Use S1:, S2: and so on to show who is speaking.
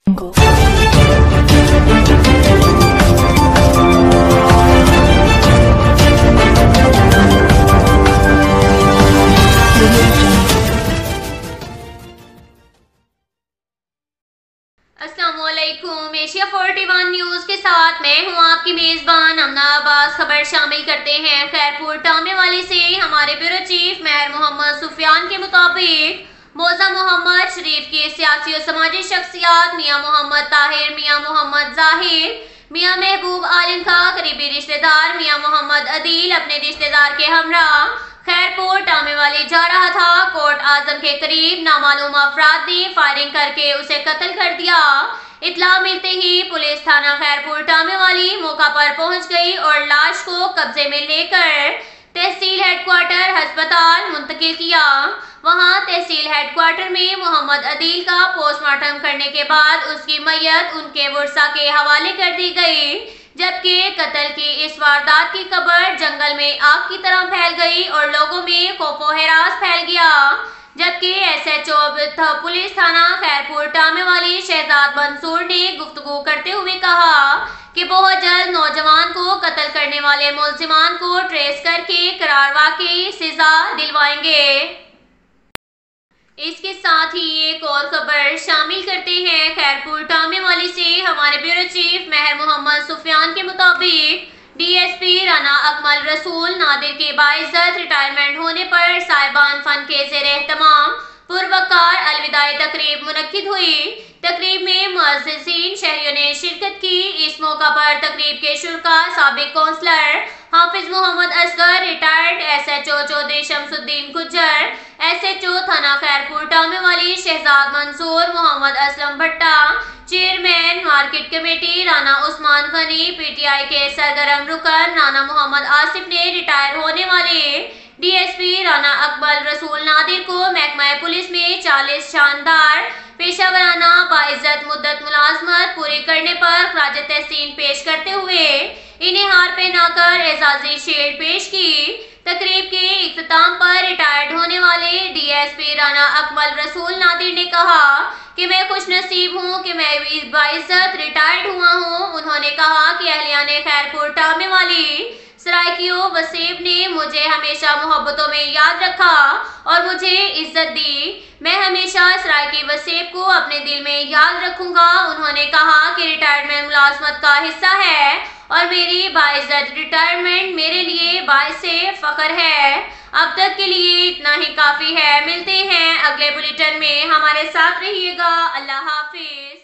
S1: अस्सलामुअलैकुम। Asia 41 news के साथ मैं हूं आपकी मेजबान अमना अब्बास। खबर शामिल करते हैं खैरपुर टामेवाली से। हमारे ब्यूरो चीफ मेहर मोहम्मद सुफियान के मुताबिक मौजा मोहम्मद शरीफ के सियासी और समाजी शख्सियात मियां मोहम्मद ताहिर, मियां मोहम्मद जाहिर, मियां महबूब आलिम का करीबी रिश्तेदार मियां मोहम्मद अदील अपने रिश्तेदार के हमरा खैरपुर टामेवाली जा रहा था। कोर्ट आजम के करीब नामालूम अफराद ने फायरिंग करके उसे कत्ल कर दिया। इतला मिलते ही पुलिस थाना खैरपुर टामेवाली मौका पर पहुंच गई और लाश को कब्जे में लेकर तहसील हेडक्वार्टर अस्पताल मुंतकिल किया। वहां तहसील हेडक्वार्टर में मोहम्मद अदील का पोस्टमार्टम करने के बाद उसकी मैयत उनके वर्सा के हवाले कर दी गई, जबकि कत्ल की इस वारदात की खबर जंगल में आग की तरह फैल गई और लोगों में खौफो हिरास फैल गया। जबकि SHO पुलिस थाना खैरपुर टामेवाली शहजाद मंसूर ने गुफ्तगू करते हुए कहा कि बहुत जल्द नौजवान को कत्ल करने वाले मुल्जिमान को ट्रेस करके करार वाकई सजा दिलवाएंगे। इसके साथ ही एक और खबर शामिल करते हैं खैरपुर टामेवाली से। हमारे ब्यूरो चीफ मेहर मोहम्मद सुफियान के मुताबिक DSP राना अकमल रसूल नादिर के बाइज्जत रिटायरमेंट होने पर साहिबान फन के ज़ेर एहतमाम पुरवकार अलविदाई तकरीब मुनक्किद हुई। तकरीब में मुअज़्ज़िज़ीन शहरियों ने शिरकत की। इस मौका पर तकरीब के शुरका साबिक councillor Hafiz Mohammad Asghar, retired SHO Chaudhry Shamsuddin Gujjar, SHO थाना Khairpur Tamewali Shahzad Mansoor, Mohammad Aslam Bhatta, chairman market committee Rana Usman Ghani, PTI के सरगर्म रुकन राना मोहम्मद आसिफ ने रिटायर होने वाले DSP राना अकमल रसूल नादिर को महकमा पुलिस में 40 शानदार पेशा वराना बाइज्जत मुद्दत मुलाजमत पूरी करने पर खराज तहसीन पेश करते हुए इन्हें हार पहनाकर एजाजी शील्ड पेश की। तकरीब के इख्तिताम पर रिटायर्ड होने वाले DSP राना अकमल रसूल नादिर ने कहा कि मैं खुश नसीब हूँ कि मैं बाइज्जत रिटायर्ड हुआ हूँ। उन्होंने कहा कि अहलियाने खैरपुर टामेवाली सराइकियो वसीब ने मुझे हमेशा मोहब्बतों में याद रखा और मुझे इज्जत दी। मैं हमेशा सराइकी वसीब को अपने दिल में याद रखूंगा। उन्होंने कहा कि रिटायरमेंट मुलाजमत का हिस्सा है और मेरी बाइज्जत रिटायरमेंट मेरे लिए बाइसे फख्र है। अब तक के लिए इतना ही काफी है। मिलते हैं अगले बुलेटिन में, हमारे साथ रहिएगा। अल्लाह हाफिज।